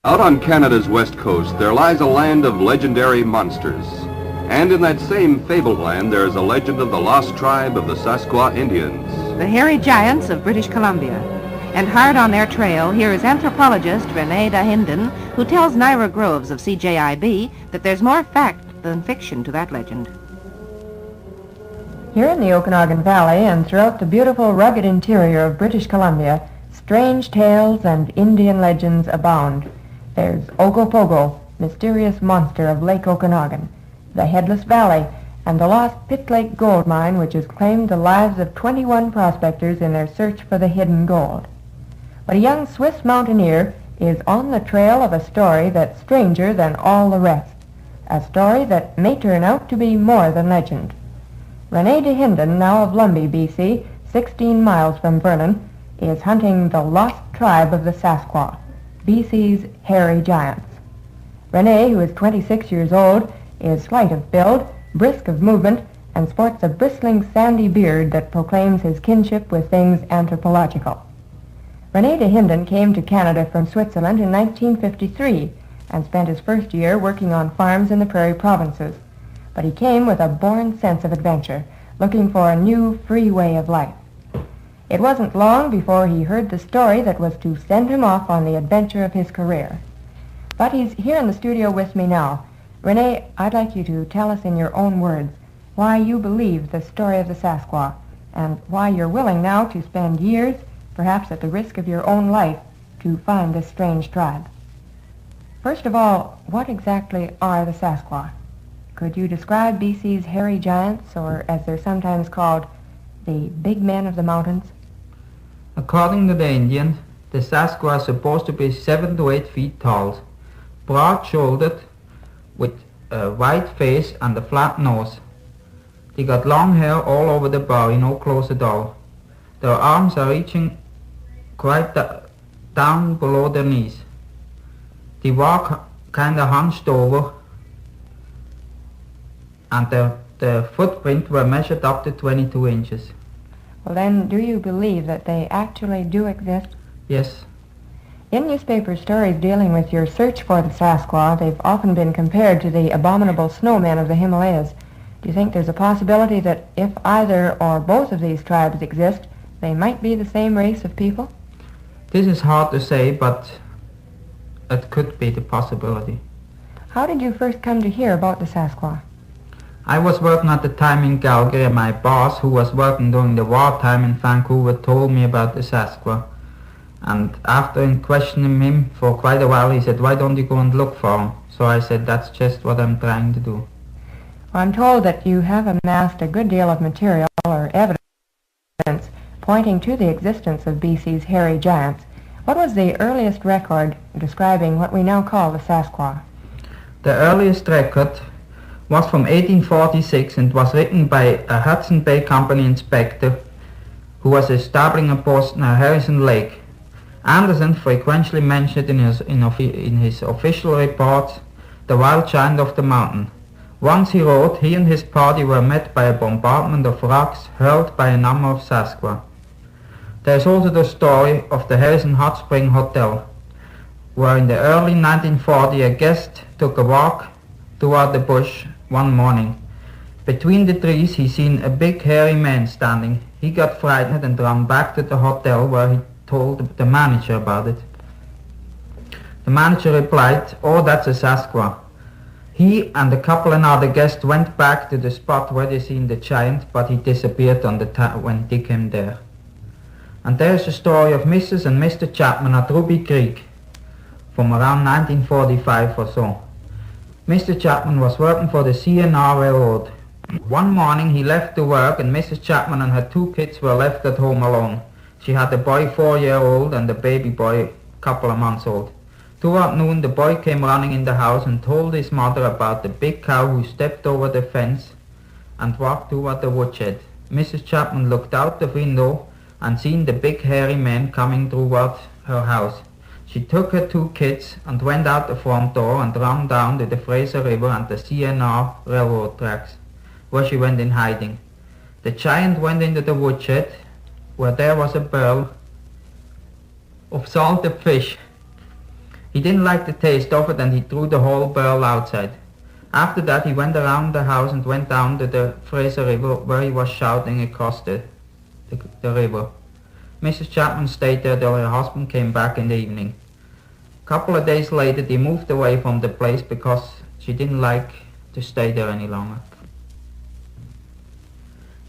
Out on Canada's west coast, there lies a land of legendary monsters. And in that same fabled land, there is a legend of the lost tribe of the Sasquatch Indians. The hairy giants of British Columbia. And hard on their trail, here is anthropologist Rene Dahinden, who tells Nyra Groves of CJIB that there's more fact than fiction to that legend. Here in the Okanagan Valley and throughout the beautiful rugged interior of British Columbia, strange tales and Indian legends abound. There's Ogopogo, mysterious monster of Lake Okanagan, the Headless Valley, and the lost Pit Lake gold mine, which has claimed the lives of 21 prospectors in their search for the hidden gold. But a young Swiss mountaineer is on the trail of a story that's stranger than all the rest, a story that may turn out to be more than legend. Rene Dahinden, now of Lumby, BC, 16 miles from Vernon, is hunting the lost tribe of the Sasquatch, BC's hairy giants. Rene, who is 26 years old, is slight of build, brisk of movement, and sports a bristling sandy beard that proclaims his kinship with things anthropological. Rene Dahinden came to Canada from Switzerland in 1953 and spent his first year working on farms in the prairie provinces. But he came with a born sense of adventure, looking for a new, free way of life. It wasn't long before he heard the story that was to send him off on the adventure of his career. But he's here in the studio with me now. Rene, I'd like you to tell us in your own words why you believe the story of the Sasquatch and why you're willing now to spend years, perhaps at the risk of your own life, to find this strange tribe. First of all, what exactly are the Sasquatch? Could you describe BC's hairy giants, or as they're sometimes called, the big men of the mountains? According to the Indians, the Sasquatch is supposed to be 7 to 8 feet tall, broad-shouldered, with a white face and a flat nose. They got long hair all over the body, no clothes at all. Their arms are reaching quite down below their knees. They walk kind of hunched over, and their footprints were measured up to 22 inches. Well then, do you believe that they actually do exist? Yes. In newspaper stories dealing with your search for the Sasquatch, they've often been compared to the abominable snowmen of the Himalayas. Do you think there's a possibility that if either or both of these tribes exist, they might be the same race of people? This is hard to say, but it could be the possibility. How did you first come to hear about the Sasquatch? I was working at the time in Calgary, and my boss, who was working during the wartime in Vancouver, told me about the Sasquatch. And after questioning him for quite a while, he said, "Why don't you go and look for him?" So I said, "That's just what I'm trying to do." Well, I'm told that you have amassed a good deal of material or evidence pointing to the existence of BC's hairy giants. What was the earliest record describing what we now call the Sasquatch? The earliest record was from 1846 and was written by a Hudson Bay Company inspector who was establishing a post near Harrison Lake. Anderson frequently mentioned in his official reports the wild giant of the mountain. Once he wrote, he and his party were met by a bombardment of rocks hurled by a number of Sasquatch. There is also the story of the Harrison Hot Spring Hotel, where in the early 1940 a guest took a walk toward the bush one morning. Between the trees he seen a big hairy man standing. He got frightened and ran back to the hotel, where he told the manager about it. The manager replied, "Oh, that's a Sasquatch." He and a couple of other guests went back to the spot where they seen the giant, but he disappeared on when they came there. And there's the story of Mrs. and Mr. Chapman at Ruby Creek from around 1945 or so. Mr. Chapman was working for the CNR Railroad. One morning he left to work, and Mrs. Chapman and her 2 kids were left at home alone. She had a boy 4-year-old and a baby boy a couple of months old. Toward noon the boy came running in the house and told his mother about the big cow who stepped over the fence and walked toward the woodshed. Mrs. Chapman looked out the window and seen the big hairy man coming toward her house. She took her 2 kids and went out the front door and ran down to the Fraser River and the CNR railroad tracks, where she went in hiding. The giant went into the woodshed, where there was a barrel of salted fish. He didn't like the taste of it and he threw the whole barrel outside. After that he went around the house and went down to the Fraser River where he was shouting across the river. Mrs. Chapman stayed there till her husband came back in the evening. A couple of days later they moved away from the place because she didn't like to stay there any longer.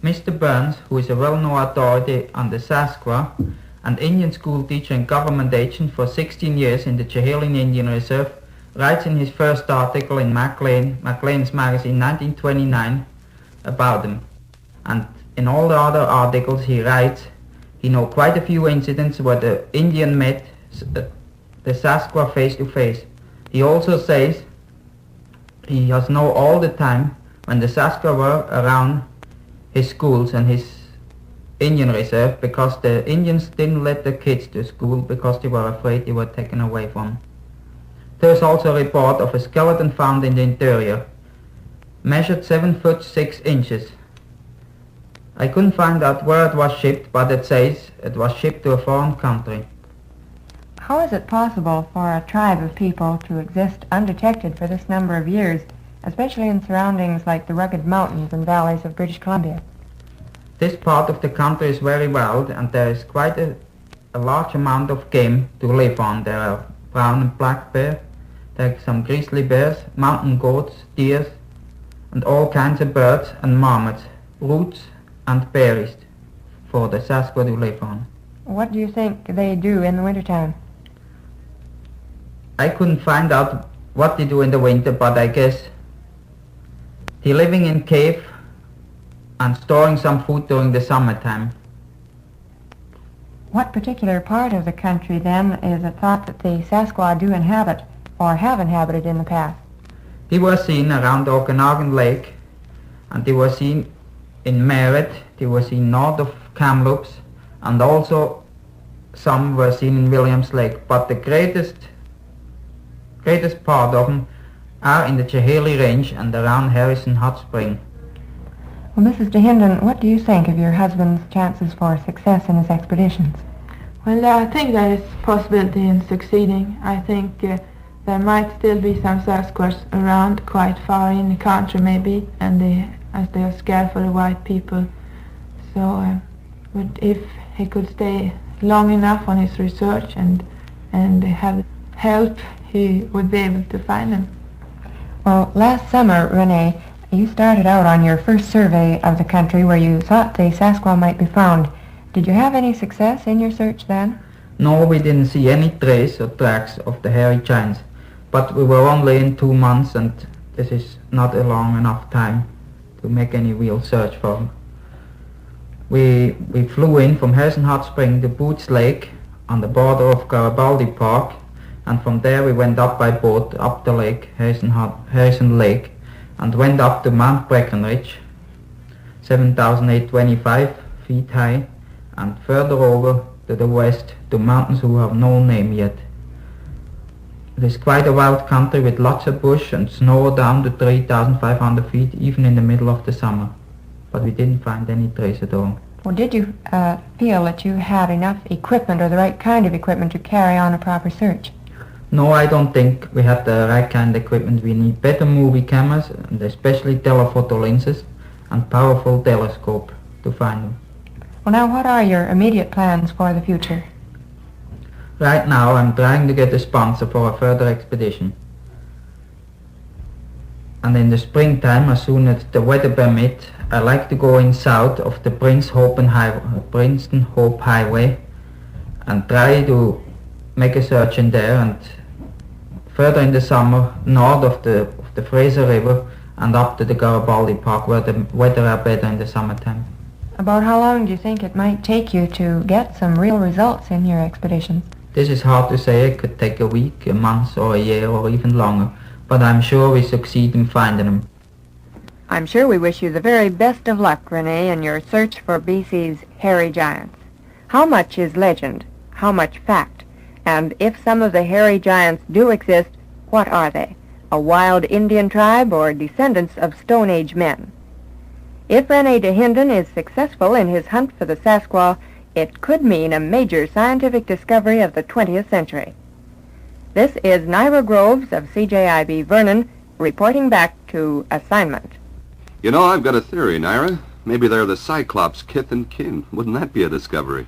Mr. Burns, who is a well-known authority on the Sasquatch, an Indian school teacher and government agent for 16 years in the Chehalis Indian Reserve, writes in his first article in Maclean's magazine 1929 about them. And in all the other articles he writes, he knows quite a few incidents where the Indian met the Sasquatch face to face. He also says he has known all the time when the Sasquatch were around his schools and his Indian reserve because the Indians didn't let the kids to school because they were afraid they were taken away from them. There is also a report of a skeleton found in the interior, measured 7 foot 6 inches. I couldn't find out where it was shipped, but it says it was shipped to a foreign country. How is it possible for a tribe of people to exist undetected for this number of years, especially in surroundings like the rugged mountains and valleys of British Columbia? This part of the country is very wild and there is quite a large amount of game to live on. There are brown and black bear, there are some grizzly bears, mountain goats, deers, and all kinds of birds and marmots, roots and berries for the Sasquatch to live on. What do you think they do in the wintertime? I couldn't find out what they do in the winter, but I guess they're living in cave and storing some food during the summertime. What particular part of the country, then, is it thought that the Sasquatch do inhabit or have inhabited in the past? They were seen around the Okanagan Lake, and they were seen in Merritt, they were seen north of Kamloops, and also some were seen in Williams Lake. But the greatest part of them are in the Chehalis Range and around Harrison Hot Spring. Well, Mrs. Dahinden, what do you think of your husband's chances for success in his expeditions? Well, I think there is possibility in succeeding. I think there might still be some Sasquatch around quite far in the country maybe, and as they are scared for the white people. So if he could stay long enough on his research and have help, he would be able to find them. Well, last summer, Rene, you started out on your first survey of the country where you thought the Sasquatch might be found. Did you have any success in your search then? No, we didn't see any trace or tracks of the hairy giants, but we were only in 2 months and this is not a long enough time to make any real search for them. We flew in from Harrison Hot Spring to Boots Lake on the border of Garibaldi Park, and from there we went up by boat up the lake, Harrison Lake, and went up to Mount Breckenridge, 7,825 feet high, and further over to the west to mountains who have no name yet. It is quite a wild country with lots of bush and snow down to 3,500 feet even in the middle of the summer, but we didn't find any trace at all. Well, did you feel that you had enough equipment or the right kind of equipment to carry on a proper search? No, I don't think we had the right kind of equipment. We need better movie cameras, and especially telephoto lenses and powerful telescope to find them. Well, now, what are your immediate plans for the future? Right now I'm trying to get a sponsor for a further expedition. And in the springtime, as soon as the weather permits, I like to go in south of the Princeton Hope Highway and try to make a search in there, and further in the summer north of the Fraser River and up to the Garibaldi Park where the weather are better in the summertime. About how long do you think it might take you to get some real results in your expedition? This is hard to say. It could take a week, a month or a year or even longer, but I'm sure we succeed in finding them. I'm sure we wish you the very best of luck, Rene, in your search for BC's hairy giants. How much is legend? How much fact? And if some of the hairy giants do exist, what are they? A wild Indian tribe or descendants of Stone Age men? If Rene Dahinden is successful in his hunt for the Sasquatch, it could mean a major scientific discovery of the 20th century. This is Nyra Groves of CJIB Vernon reporting back to assignment. You know, I've got a theory, Nyra. Maybe they're the Cyclops' kith and kin. Wouldn't that be a discovery?